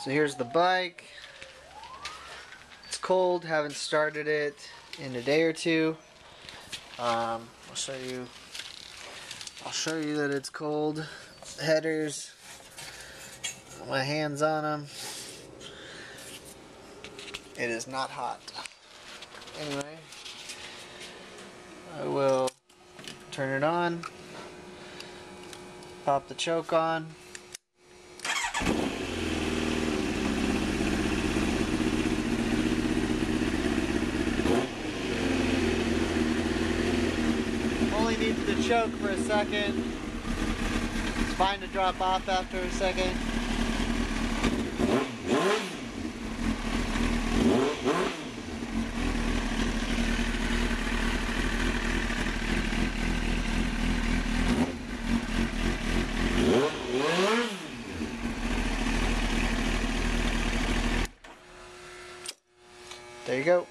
So here's the bike. It's cold, haven't started it in a day or two. I'll show you that it's cold. Headers, my hands on them. It is not hot. Anyway, I will turn it on, pop the choke on. Only needs the choke for a second. It's fine to drop off after a second. There you go.